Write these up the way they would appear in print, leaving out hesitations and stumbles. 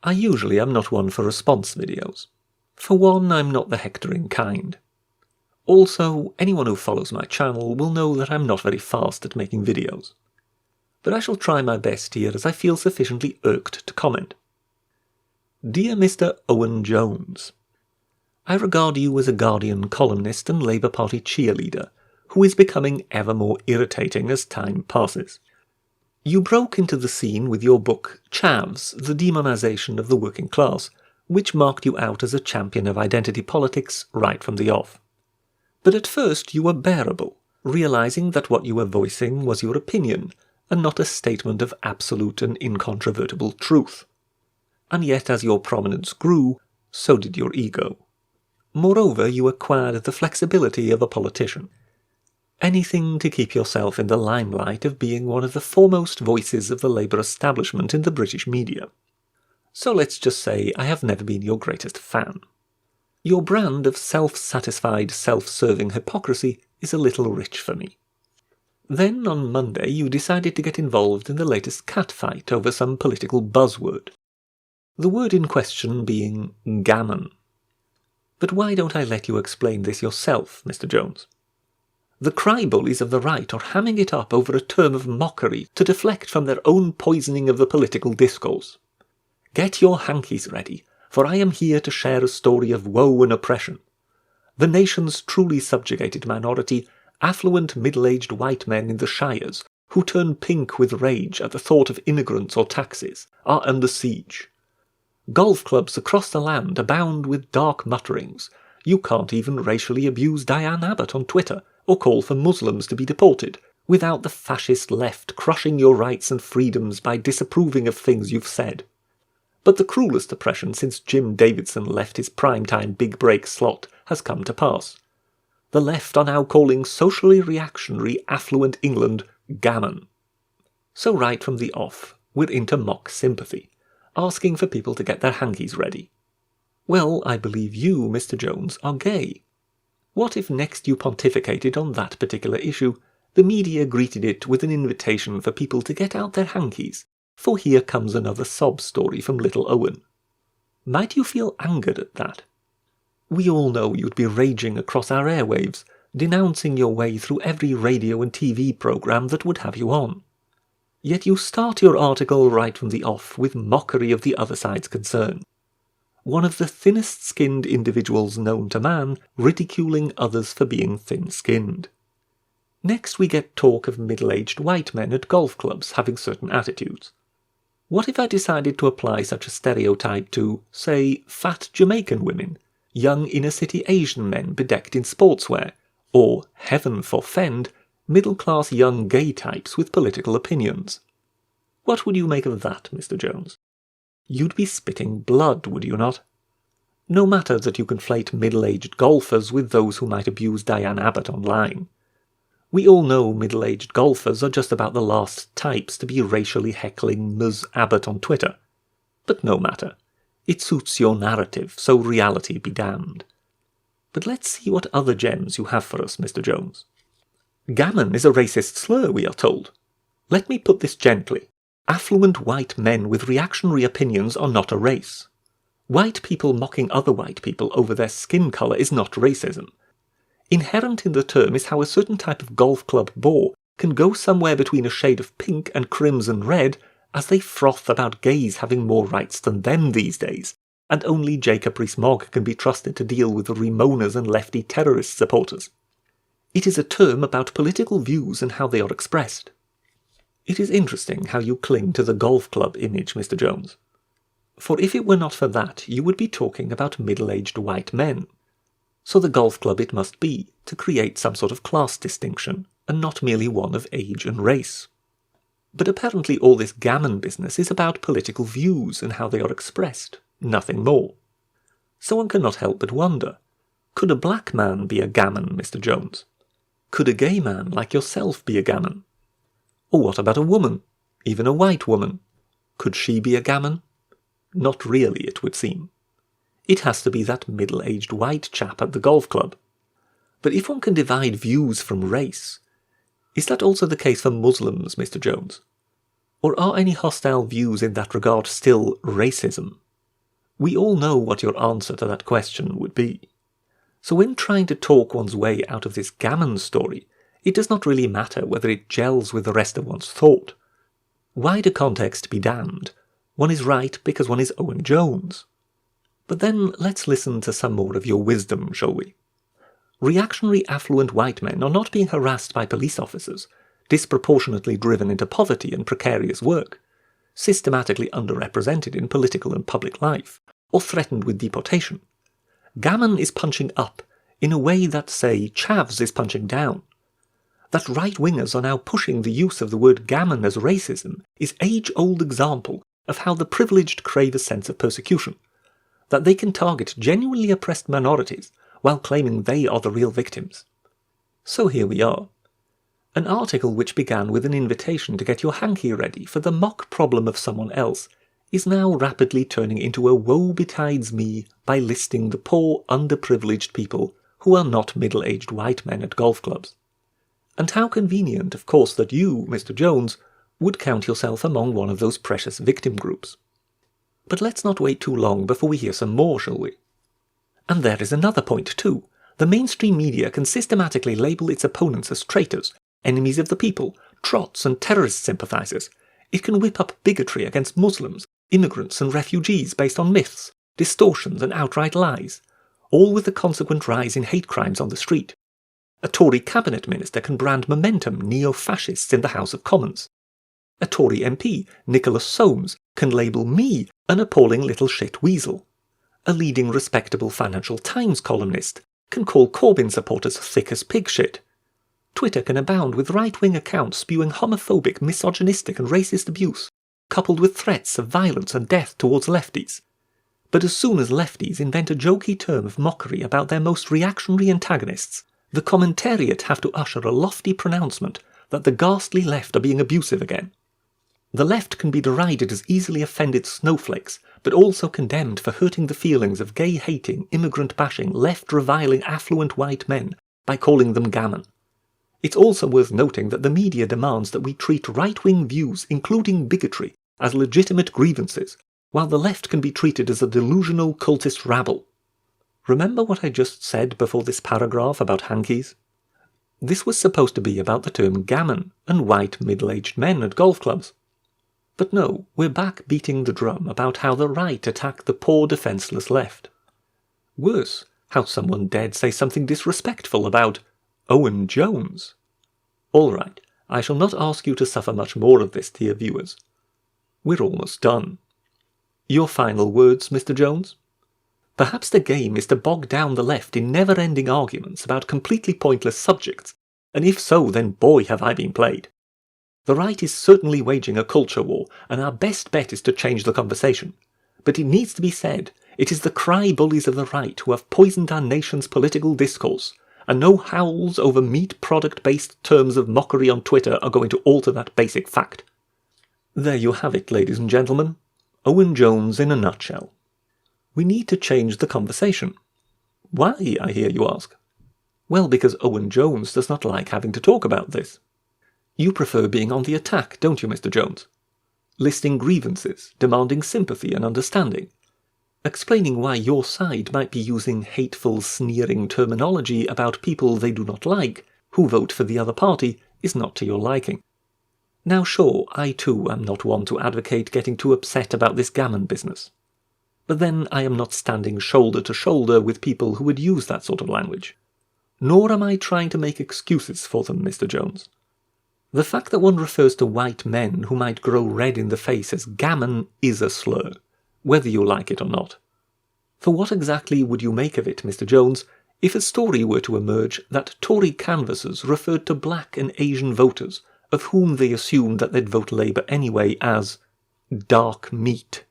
I usually am not one for response videos. For one, I'm not the hectoring kind. Also, anyone who follows my channel will know that I'm not very fast at making videos. But I shall try my best here as I feel sufficiently irked to comment. Dear Mr. Owen Jones, I regard you as a Guardian columnist and Labour Party cheerleader, who is becoming ever more irritating as time passes. You broke into the scene with your book Chavs, The Demonisation of the Working Class, which marked you out as a champion of identity politics right from the off. But at first you were bearable, realising that what you were voicing was your opinion, and not a statement of absolute and incontrovertible truth. And yet as your prominence grew, so did your ego. Moreover, you acquired the flexibility of a politician. Anything to keep yourself in the limelight of being one of the foremost voices of the Labour establishment in the British media. So let's just say I have never been your greatest fan. Your brand of self-satisfied, self-serving hypocrisy is a little rich for me. Then on Monday you decided to get involved in the latest catfight over some political buzzword. The word in question being Gammon. But why don't I let you explain this yourself, Mr. Jones? The cry-bullies of the right are hamming it up over a term of mockery to deflect from their own poisoning of the political discourse. Get your hankies ready, for I am here to share a story of woe and oppression. The nation's truly subjugated minority, affluent middle-aged white men in the shires, who turn pink with rage at the thought of immigrants or taxes, are under siege. Golf clubs across the land abound with dark mutterings. You can't even racially abuse Diane Abbott on Twitter, or call for Muslims to be deported, without the fascist left crushing your rights and freedoms by disapproving of things you've said. But the cruelest oppression since Jim Davidson left his primetime big break slot has come to pass. The left are now calling socially reactionary affluent England Gammon. So right from the off, we're into mock sympathy, asking for people to get their hankies ready. Well, I believe you, Mr. Jones, are gay. What if next you pontificated on that particular issue, the media greeted it with an invitation for people to get out their hankies, for here comes another sob story from little Owen. Might you feel angered at that? We all know you'd be raging across our airwaves, denouncing your way through every radio and TV programme that would have you on. Yet you start your article right from the off with mockery of the other side's concern. One of the thinnest-skinned individuals known to man ridiculing others for being thin-skinned. Next we get talk of middle-aged white men at golf clubs having certain attitudes. What if I decided to apply such a stereotype to, say, fat Jamaican women, young inner-city Asian men bedecked in sportswear, or, heaven forfend, middle-class young gay types with political opinions? What would you make of that, Mr. Jones? You'd be spitting blood, would you not? No matter that you conflate middle-aged golfers with those who might abuse Diane Abbott online. We all know middle-aged golfers are just about the last types to be racially heckling Ms. Abbott on Twitter. But no matter. It suits your narrative, so reality be damned. But let's see what other gems you have for us, Mr. Jones. Gammon is a racist slur, we are told. Let me put this gently. Affluent white men with reactionary opinions are not a race. White people mocking other white people over their skin colour is not racism. Inherent in the term is how a certain type of golf club bore can go somewhere between a shade of pink and crimson red as they froth about gays having more rights than them these days, and only Jacob Rees-Mogg can be trusted to deal with the Ramonas and lefty terrorist supporters. It is a term about political views and how they are expressed. It is interesting how you cling to the golf club image, Mr. Jones. For if it were not for that, you would be talking about middle-aged white men. So the golf club it must be, to create some sort of class distinction, and not merely one of age and race. But apparently all this Gammon business is about political views and how they are expressed, nothing more. So one cannot help but wonder, could a black man be a Gammon, Mr. Jones? Could a gay man like yourself be a Gammon? Or what about a woman, even a white woman? Could she be a Gammon? Not really, it would seem. It has to be that middle-aged white chap at the golf club. But if one can divide views from race, is that also the case for Muslims, Mr. Jones? Or are any hostile views in that regard still racism? We all know what your answer to that question would be. So when trying to talk one's way out of this Gammon story, it does not really matter whether it gels with the rest of one's thought. Wider context be damned. One is right because one is Owen Jones. But then let's listen to some more of your wisdom, shall we? Reactionary affluent white men are not being harassed by police officers, disproportionately driven into poverty and precarious work, systematically underrepresented in political and public life, or threatened with deportation. Gammon is punching up in a way that, say, Chavs is punching down. That right-wingers are now pushing the use of the word gammon as racism is age-old example of how the privileged crave a sense of persecution, that they can target genuinely oppressed minorities while claiming they are the real victims. So here we are. An article which began with an invitation to get your hanky ready for the mock problem of someone else is now rapidly turning into a woe betides me by listing the poor underprivileged people who are not middle-aged white men at golf clubs. And how convenient, of course, that you, Mr. Jones, would count yourself among one of those precious victim groups. But let's not wait too long before we hear some more, shall we? And there is another point too. The mainstream media can systematically label its opponents as traitors, enemies of the people, trots and terrorist sympathizers. It can whip up bigotry against Muslims, immigrants and refugees based on myths, distortions and outright lies, all with the consequent rise in hate crimes on the street. A Tory cabinet minister can brand Momentum neo-fascists in the House of Commons. A Tory MP, Nicholas Soames, can label me an appalling little shit weasel. A leading respectable Financial Times columnist can call Corbyn supporters thick as pig shit. Twitter can abound with right-wing accounts spewing homophobic, misogynistic and racist abuse, coupled with threats of violence and death towards lefties. But as soon as lefties invent a jokey term of mockery about their most reactionary antagonists, the commentariat have to usher a lofty pronouncement that the ghastly left are being abusive again. The left can be derided as easily offended snowflakes, but also condemned for hurting the feelings of gay-hating, immigrant-bashing, left-reviling affluent white men by calling them gammon. It's also worth noting that the media demands that we treat right-wing views, including bigotry, as legitimate grievances, while the left can be treated as a delusional cultist rabble. Remember what I just said before this paragraph about hankies? This was supposed to be about the term gammon and white middle-aged men at golf clubs. But no, we're back beating the drum about how the right attack the poor defenceless left. Worse, how someone dared say something disrespectful about Owen Jones. All right, I shall not ask you to suffer much more of this, dear viewers. We're almost done. Your final words, Mr. Jones? Perhaps the game is to bog down the left in never-ending arguments about completely pointless subjects, and if so, then boy have I been played. The right is certainly waging a culture war, and our best bet is to change the conversation. But it needs to be said, it is the cry-bullies of the right who have poisoned our nation's political discourse, and no howls over meat product-based terms of mockery on Twitter are going to alter that basic fact. There you have it, ladies and gentlemen. Owen Jones in a nutshell. We need to change the conversation. Why, I hear you ask? Well, because Owen Jones does not like having to talk about this. You prefer being on the attack, don't you, Mr. Jones? Listing grievances, demanding sympathy and understanding. Explaining why your side might be using hateful, sneering terminology about people they do not like, who vote for the other party, is not to your liking. Now sure, I too am not one to advocate getting too upset about this gammon business. But then I am not standing shoulder to shoulder with people who would use that sort of language. Nor am I trying to make excuses for them, Mr. Jones. The fact that one refers to white men who might grow red in the face as gammon is a slur, whether you like it or not. For what exactly would you make of it, Mr. Jones, if a story were to emerge that Tory canvassers referred to black and Asian voters, of whom they assumed that they'd vote Labour anyway, as dark meat?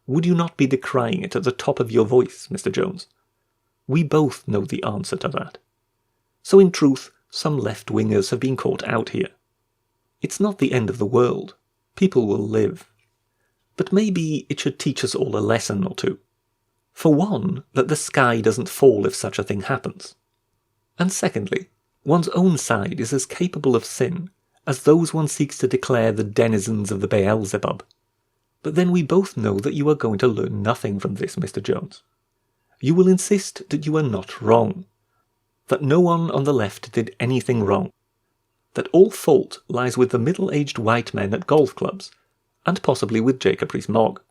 Would you not be decrying it at the top of your voice, Mr. Jones? We both know the answer to that. So in truth, some left-wingers have been caught out here. It's not the end of the world. People will live. But maybe it should teach us all a lesson or two. For one, that the sky doesn't fall if such a thing happens. And secondly, one's own side is as capable of sin as those one seeks to declare the denizens of the Beelzebub. But then we both know that you are going to learn nothing from this, Mr. Jones. You will insist that you are not wrong, that no one on the left did anything wrong, that all fault lies with the middle-aged white men at golf clubs, and possibly with Jacob Rees-Mogg.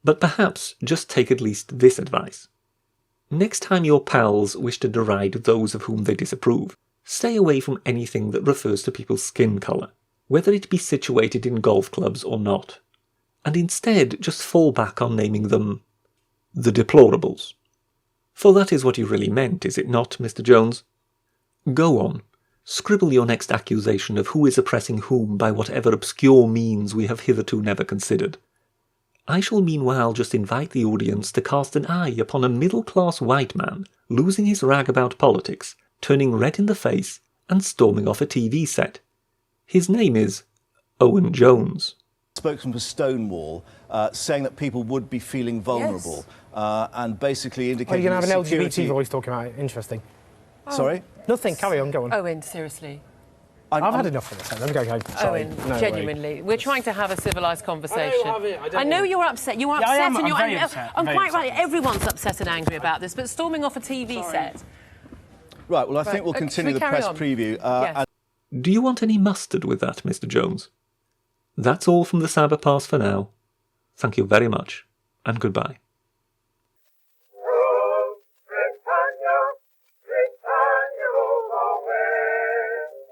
But perhaps just take at least this advice. Next time your pals wish to deride those of whom they disapprove, stay away from anything that refers to people's skin colour, whether it be situated in golf clubs or not, and instead just fall back on naming them the deplorables. For that is what you really meant, is it not, Mr. Jones? Go on. Scribble your next accusation of who is oppressing whom by whatever obscure means we have hitherto never considered. I shall meanwhile just invite the audience to cast an eye upon a middle-class white man losing his rag about politics, turning red in the face, and storming off a TV set. His name is Owen Jones. Spokesman for Stonewall, saying that people would be feeling vulnerable, and basically indicating... You're going to have an LGBT voice talking about it. Interesting. Sorry? Nothing, carry on, go on. Owen, seriously. I've had enough of this. Let me go home. Sorry. Owen, no genuinely. way. We're trying to have a civilised conversation. I know you're upset. You are upset. I'm and you're very upset. I'm quite right. Everyone's upset and angry about this, but storming off a TV set... Right, well, I think we'll continue the press preview. Yes. Do you want any mustard with that, Mr. Jones? That's all from the Cyberpass for now. Thank you very much, and goodbye.